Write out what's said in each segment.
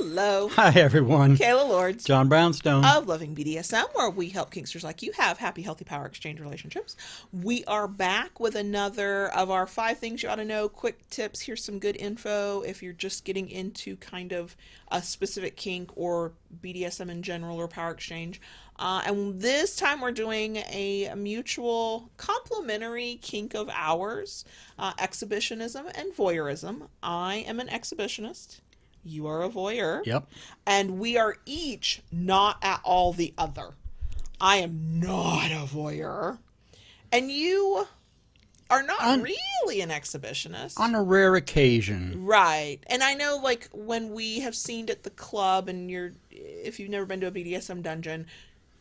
Hello. Hi, everyone. Kayla Lords John Brownstone. of Loving BDSM, where we help kinksters like you have happy, healthy power exchange relationships. We are back with another of our 5 things you ought to know, quick tips. Here's some good info if you're just getting into kind of a specific kink or BDSM in general or power exchange. And this time we're doing a mutual complementary kink of ours, exhibitionism and voyeurism. I am an exhibitionist. You are a voyeur. Yep. And we are each not at all the other. I am not a voyeur. And you are not really an exhibitionist. On a rare occasion. Right. And I know, like, when we have seen at the club and if you've never been to a BDSM dungeon,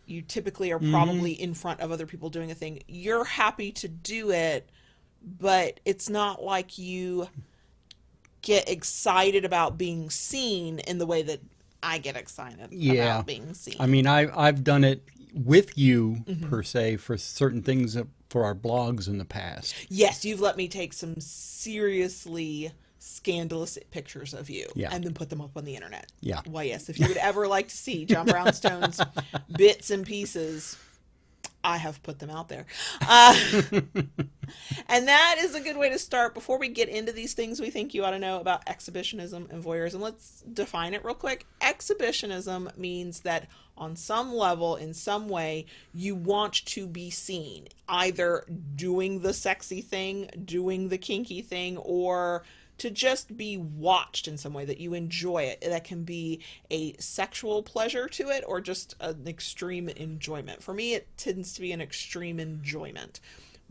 you typically are probably in front of other people doing a thing. You're happy to do it, but it's not like you get excited about being seen in the way that I get excited about being seen. I mean, I've done it with you, per se, for certain things for our blogs in the past. Yes, you've let me take some seriously scandalous pictures of you and then put them up on the internet. Yeah. Why, yes, if you would ever like to see John Brownstone's bits and pieces, I have put them out there. And that is a good way to start. Before we get into these things we think you ought to know about exhibitionism and voyeurism, let's define it real quick. Exhibitionism means that on some level, in some way, you want to be seen, either doing the sexy thing, doing the kinky thing, or to just be watched in some way, that you enjoy it. That can be a sexual pleasure to it or just an extreme enjoyment. For me, it tends to be an extreme enjoyment.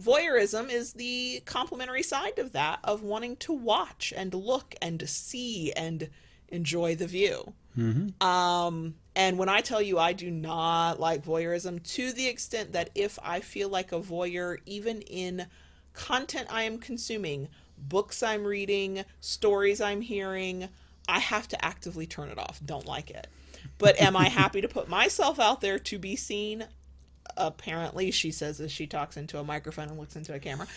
Voyeurism is the complementary side of that, of wanting to watch and look and see and enjoy the view. And when I tell you I do not like voyeurism, to the extent that if I feel like a voyeur, even in content I am consuming, books I'm reading, stories I'm hearing, I have to actively turn it off. Don't like it. But am I happy to put myself out there to be seen? Apparently, she says as she talks into a microphone and looks into a camera.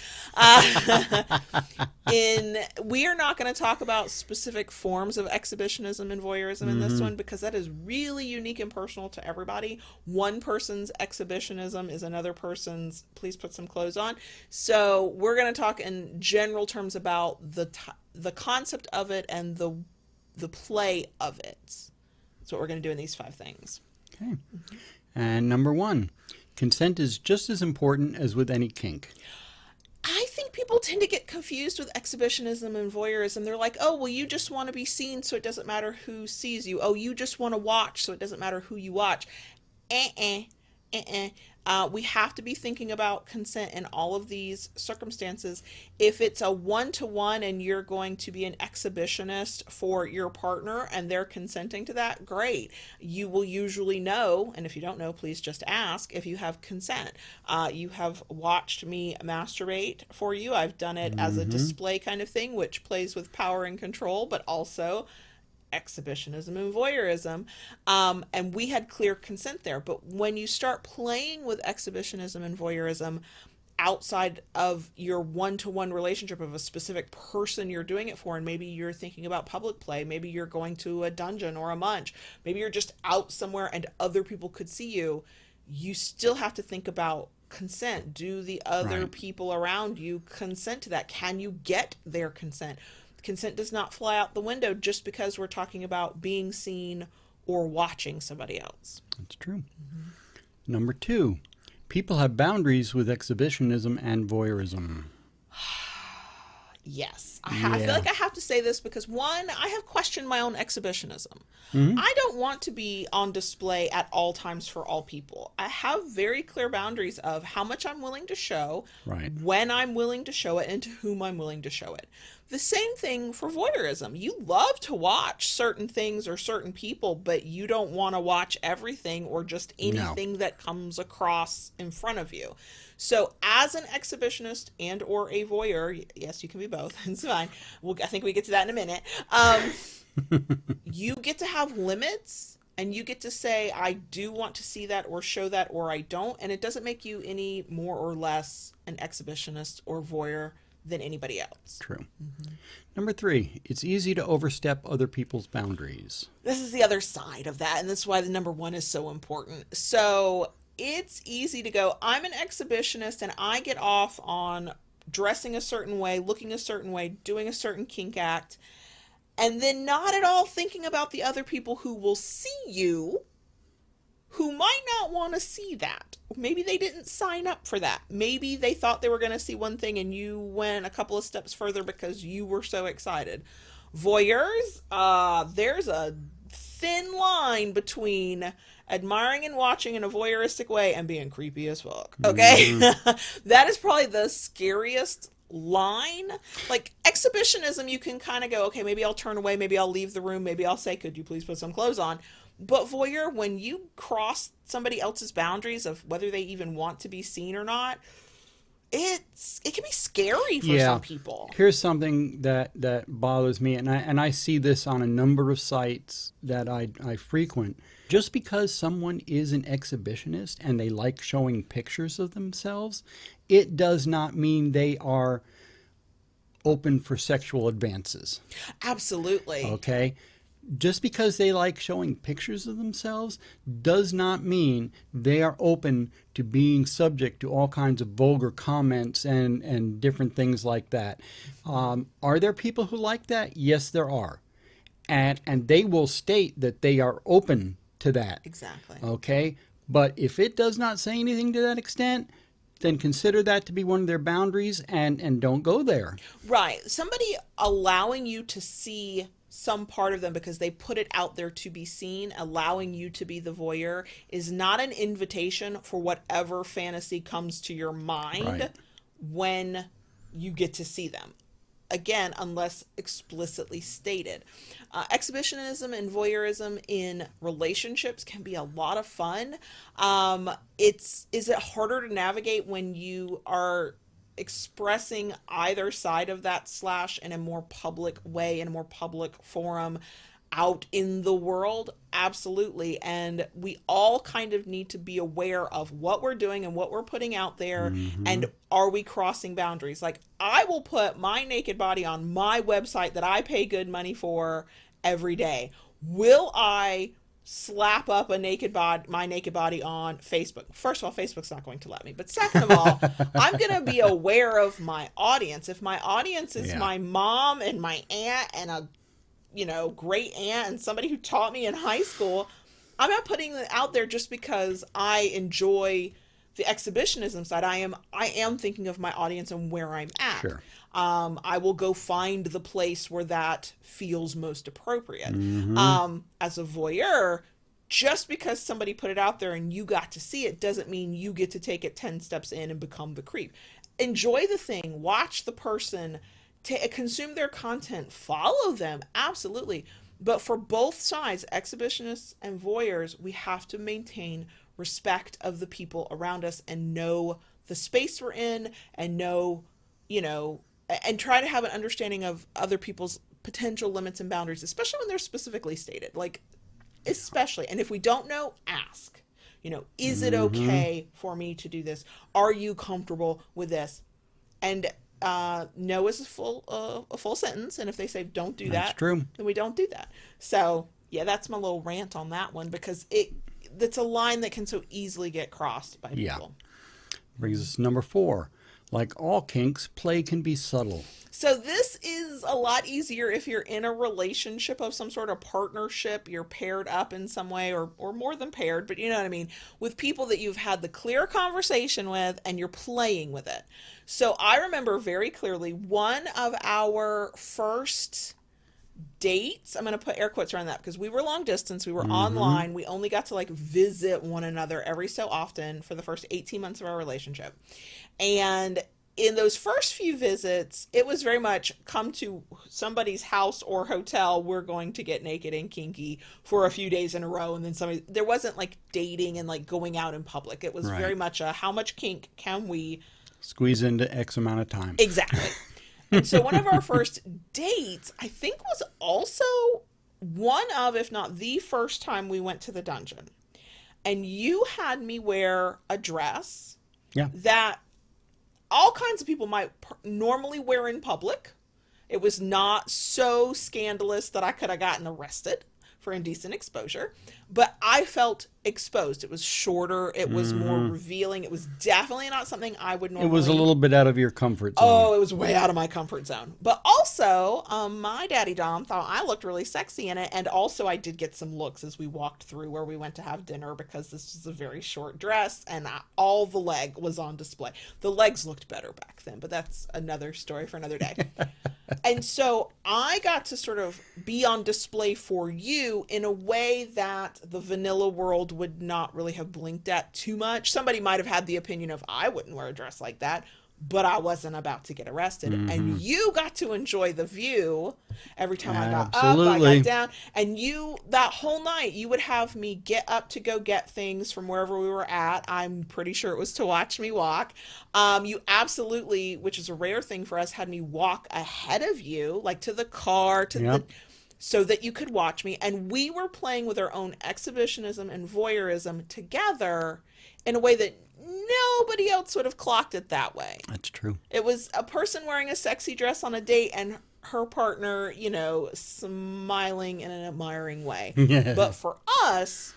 We are not going to talk about specific forms of exhibitionism and voyeurism in this one, because that is really unique and personal to everybody. One person's exhibitionism is another person's please put some clothes on. So we're going to talk in general terms about the concept of it and the play of it. That's what we're going to do in these 5 things. Okay. And number 1, consent is just as important as with any kink. I think people tend to get confused with exhibitionism and voyeurism. They're like, oh, well, you just want to be seen, so it doesn't matter who sees you. Oh, you just want to watch, so it doesn't matter who you watch. We have to be thinking about consent in all of these circumstances. If it's a one-to-one and you're going to be an exhibitionist for your partner and they're consenting to that, great. You will usually know, and if you don't know, please just ask if you have consent. You have watched me masturbate for you. I've done it as a display kind of thing, which plays with power and control, but also exhibitionism and voyeurism, and we had clear consent there. But when you start playing with exhibitionism and voyeurism outside of your one-to-one relationship of a specific person you're doing it for, and maybe you're thinking about public play, maybe you're going to a dungeon or a munch, maybe you're just out somewhere and other people could see you, you still have to think about consent. Do the other people around you consent to that? Can you get their consent? Consent does not fly out the window just because we're talking about being seen or watching somebody else. That's true. Number 2, people have boundaries with exhibitionism and voyeurism. Yes. I feel like I have to say this because, one, I have questioned my own exhibitionism. Mm-hmm. I don't want to be on display at all times for all people. I have very clear boundaries of how much I'm willing to show, when I'm willing to show it, and to whom I'm willing to show it. The same thing for voyeurism. You love to watch certain things or certain people, but you don't want to watch everything or just anything that comes across in front of you. So as an exhibitionist and or a voyeur, yes, you can be both. It's fine. I think we get to that in a minute. You get to have limits, and you get to say, I do want to see that or show that, or I don't. And it doesn't make you any more or less an exhibitionist or voyeur than anybody else. True. Number 3, it's easy to overstep other people's boundaries. This is the other side of that, and this is why the number 1 is so important. So it's easy to go, I'm an exhibitionist and I get off on dressing a certain way, looking a certain way, doing a certain kink act, and then not at all thinking about the other people who will see you, who might not want to see that. Maybe they didn't sign up for that. Maybe they thought they were going to see one thing and you went a couple of steps further because you were so excited. Voyeurs, there's a thin line between admiring and watching in a voyeuristic way and being creepy as fuck. Okay? That is probably the scariest line. Like exhibitionism, you can kind of go, okay, maybe I'll turn away, maybe I'll leave the room, maybe I'll say, could you please put some clothes on? But voyeur, when you cross somebody else's boundaries of whether they even want to be seen or not, it can be scary for some people. Here's something that bothers me, and I see this on a number of sites that I frequent. Just because someone is an exhibitionist and they like showing pictures of themselves, it does not mean they are open for sexual advances. Absolutely. Okay? Just because they like showing pictures of themselves does not mean they are open to being subject to all kinds of vulgar comments and different things like that. Are there people who like that? Yes, there are. And they will state that they are open to that. Exactly. Okay? But if it does not say anything to that extent, then consider that to be one of their boundaries and don't go there. Right. Somebody allowing you to see some part of them because they put it out there to be seen, allowing you to be the voyeur, is not an invitation for whatever fantasy comes to your mind when you get to see them. Again, unless explicitly stated. Exhibitionism and voyeurism in relationships can be a lot of fun. Is it harder to navigate when you are expressing either side of that slash in a more public way, in a more public forum out in the world? Absolutely. And we all kind of need to be aware of what we're doing and what we're putting out there. And are we crossing boundaries? Like, I will put my naked body on my website that I pay good money for every day. Will I slap up my naked body on Facebook? First of all, Facebook's not going to let me. But second of all, I'm going to be aware of my audience. If my audience is my mom and my aunt and a great aunt and somebody who taught me in high school, I'm not putting it out there just because I enjoy the exhibitionism side. I am thinking of my audience and where I'm at. Sure. I will go find the place where that feels most appropriate. As a voyeur, just because somebody put it out there and you got to see it doesn't mean you get to take it 10 steps in and become the creep. Enjoy the thing, watch the person, consume their content, follow them, absolutely. But for both sides, exhibitionists and voyeurs, we have to maintain respect of the people around us and know the space we're in and know, and try to have an understanding of other people's potential limits and boundaries, especially when they're specifically stated. Like, especially. And if we don't know, ask. Is it okay for me to do this? Are you comfortable with this? And no is a full sentence, and if they say don't do That's that, true. then we don't do that. So yeah, that's my little rant on that one, because that's a line that can so easily get crossed by people. Brings us to number 4. Like all kinks, play can be subtle. So this is a lot easier if you're in a relationship of some sort of partnership, you're paired up in some way, or more than paired, but you know what I mean, with people that you've had the clear conversation with and you're playing with it. So I remember very clearly one of our first dates, I'm going to put air quotes around that because we were long distance, we were online, we only got to visit one another every so often for the first 18 months of our relationship. And in those first few visits, it was very much come to somebody's house or hotel, we're going to get naked and kinky for a few days in a row, and then there wasn't dating and going out in public. It was very much a how much kink can we squeeze into X amount of time. Exactly. And so one of our first dates, I think, was also one of, if not the first time we went to the dungeon. And you had me wear a dress that all kinds of people might normally wear in public. It was not so scandalous that I could have gotten arrested for indecent exposure, but I felt exposed. It was shorter, it was more revealing. It was definitely not something I would It normally. was a little bit out of your comfort zone. Oh, it was way out of my comfort zone. But also, my daddy Dom thought I looked really sexy in it, and also I did get some looks as we walked through where we went to have dinner, because this was a very short dress and all the leg was on display. The legs looked better back then, but that's another story for another day. And so I got to sort of be on display for you in a way that the vanilla world would not really have blinked at too much. Somebody might have had the opinion of, I wouldn't wear a dress like that, but I wasn't about to get arrested. And you got to enjoy the view every time I got up, I got down. And you, that whole night, you would have me get up to go get things from wherever we were at. I'm pretty sure it was to watch me walk. You absolutely, which is a rare thing for us, had me walk ahead of you, like to the car, to the, so that you could watch me. And we were playing with our own exhibitionism and voyeurism together in a way that nobody else would have clocked it that way. That's true. It was a person wearing a sexy dress on a date and her partner, you know, smiling in an admiring way. But for us,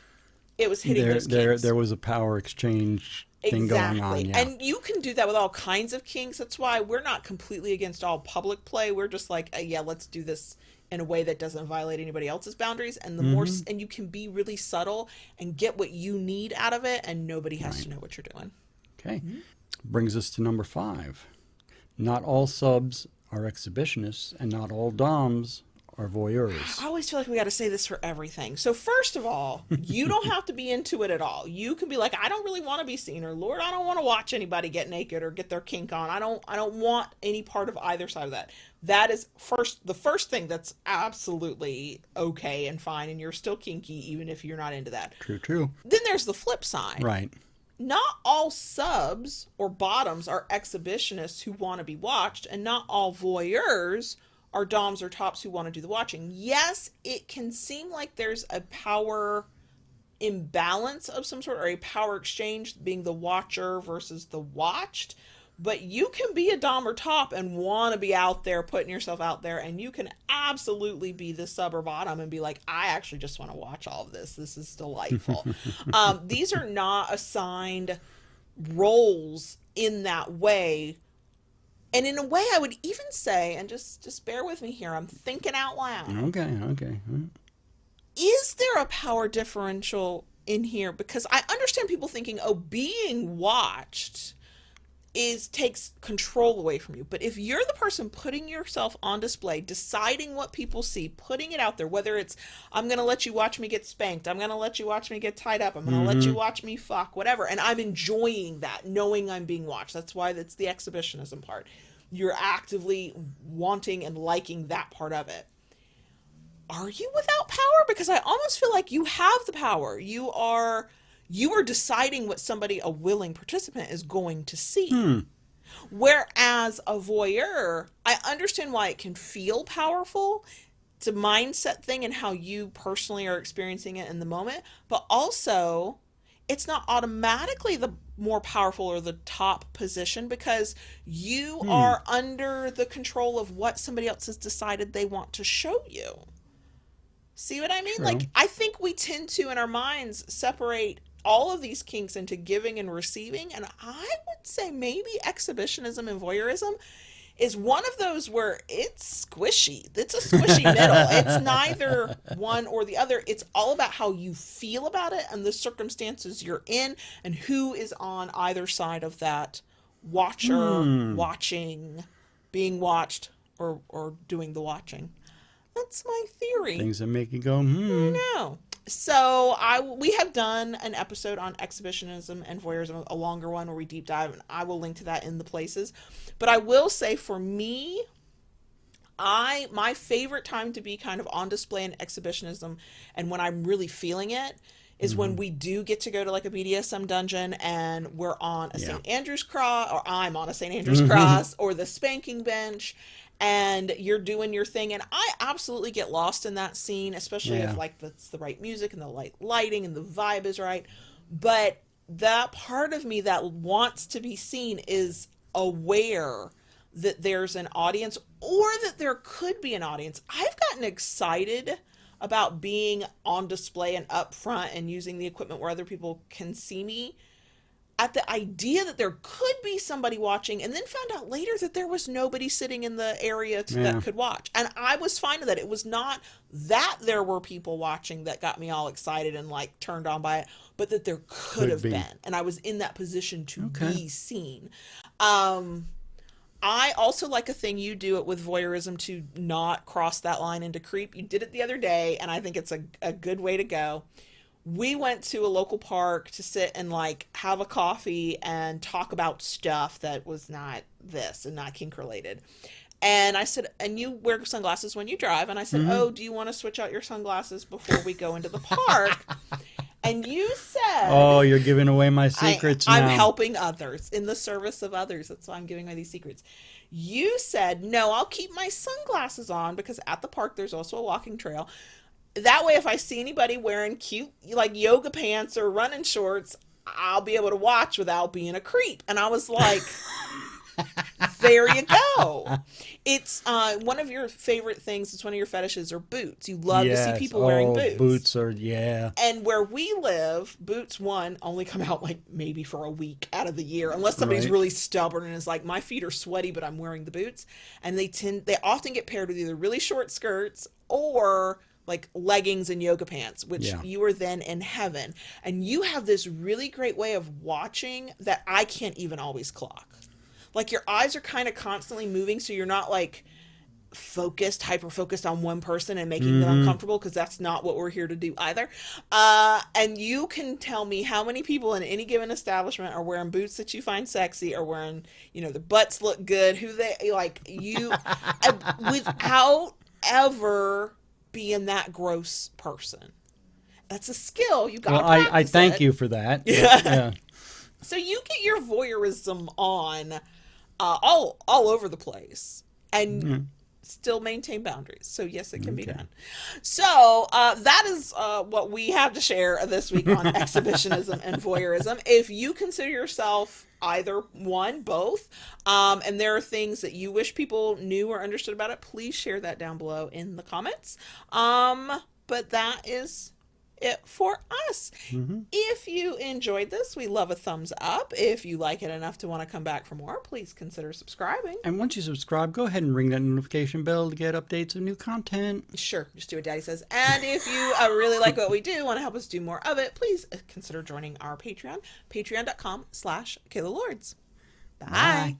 it was hitting those kinks. There was a power exchange thing going on. Yeah. And you can do that with all kinds of kinks. That's why we're not completely against all public play. We're just like, yeah, let's do this in a way that doesn't violate anybody else's boundaries. And the more, and you can be really subtle and get what you need out of it, and nobody has to know what you're doing. Okay. Brings us to number 5. Not all subs are exhibitionists, and not all doms are voyeurs. I always feel like we got to say this for everything. So first of all, you don't have to be into it at all. You can be like, I don't really want to be seen, or Lord, I don't want to watch anybody get naked or get their kink on. I don't want any part of either side of that. That is the first thing that's absolutely okay and fine, and you're still kinky even if you're not into that. True. Then there's the flip side. Right. Not all subs or bottoms are exhibitionists who want to be watched, and not all voyeurs are doms or tops who want to do the watching. Yes, it can seem like there's a power imbalance of some sort, or a power exchange, being the watcher versus the watched. But you can be a dom or top and want to be out there, putting yourself out there, and you can absolutely be the sub or bottom and be like, I actually just want to watch all of this. This is delightful. These are not assigned roles in that way. And in a way, I would even say, and just bear with me here, I'm thinking out loud. Okay. Is there a power differential in here? Because I understand people thinking, oh, being watched takes control away from you. But if you're the person putting yourself on display, deciding what people see, putting it out there, whether it's, I'm going to let you watch me get spanked, I'm going to let you watch me get tied up, I'm going to let you watch me fuck, whatever, and I'm enjoying that, knowing I'm being watched. That's why that's the exhibitionism part. You're actively wanting and liking that part of it. Are you without power? Because I almost feel like you have the power. You are deciding what somebody, a willing participant, is going to see. Whereas a voyeur, I understand why it can feel powerful. It's a mindset thing and how you personally are experiencing it in the moment. But also, it's not automatically the more powerful or the top position, because you are under the control of what somebody else has decided they want to show you. See what I mean? True. Like, I think we tend to, in our minds, separate all of these kinks into giving and receiving. And I would say maybe exhibitionism and voyeurism is one of those where it's squishy. It's a squishy middle. It's neither one or the other. It's all about how you feel about it and the circumstances you're in and who is on either side of that watcher, watching, being watched, or doing the watching. That's my theory. Things that make you go, I know. So we have done an episode on exhibitionism and voyeurism, a longer one where we deep dive, and I will link to that in the places. But I will say, for me, my favorite time to be kind of on display in exhibitionism, and when I'm really feeling it, is when we do get to go to like a BDSM dungeon and we're on a St. Andrew's cross, or I'm on a St. Andrew's cross, or the spanking bench, and you're doing your thing. And I absolutely get lost in that scene, especially if like that's the right music and the lighting and the vibe is right. But that part of me that wants to be seen is aware that there's an audience or that there could be an audience. I've gotten excited about being on display and up front and using the equipment where other people can see me at the idea that there could be somebody watching, and then found out later that there was nobody sitting in the area that could watch. And I was fine with that. It was not that there were people watching that got me all excited and like turned on by it, but that there could have been. And I was in that position to be seen. I also like a thing you do it with voyeurism to not cross that line into creep. You did it the other day, and I think it's a good way to go. We went to a local park to sit and like have a coffee and talk about stuff that was not this and not kink related. And I said, and you wear sunglasses when you drive. And I said, oh, do you want to switch out your sunglasses before we go into the park? And you said, oh, you're giving away my secrets now. I'm helping others in the service of others. That's why I'm giving away these secrets. You said, no, I'll keep my sunglasses on because at the park there's also a walking trail. That way, if I see anybody wearing cute, like yoga pants or running shorts, I'll be able to watch without being a creep. And I was like, there you go. It's one of your favorite things. It's one of your fetishes are boots. You love to see people wearing boots. Boots are, yeah. And where we live, boots, one, only come out like maybe for a week out of the year, unless somebody's really stubborn and is like, my feet are sweaty, but I'm wearing the boots. And they often get paired with either really short skirts or like leggings and yoga pants, which you are then in heaven. And you have this really great way of watching that I can't even always clock. Like your eyes are kind of constantly moving, so you're not like hyper focused on one person and making them uncomfortable, because that's not what we're here to do either. And you can tell me how many people in any given establishment are wearing boots that you find sexy, or wearing, the butts look good, who they like you without ever being that gross person. That's a skill. You got to practice I thank you for that. Yeah. So you get your voyeurism on all over the place and still maintain boundaries. So yes, it can be done. So that is what we have to share this week on exhibitionism and voyeurism. If you consider yourself either one, both, and there are things that you wish people knew or understood about it, please share that down below in the comments. But that is it for us. If you enjoyed this, we love a thumbs up. If you like it enough to want to come back for more, please consider subscribing. And once you subscribe, go ahead and ring that notification bell to get updates of new content. Sure, just do what Daddy says. And if you really like what we do, want to help us do more of it, please consider joining our Patreon, patreon.com/KaylaLords. Bye.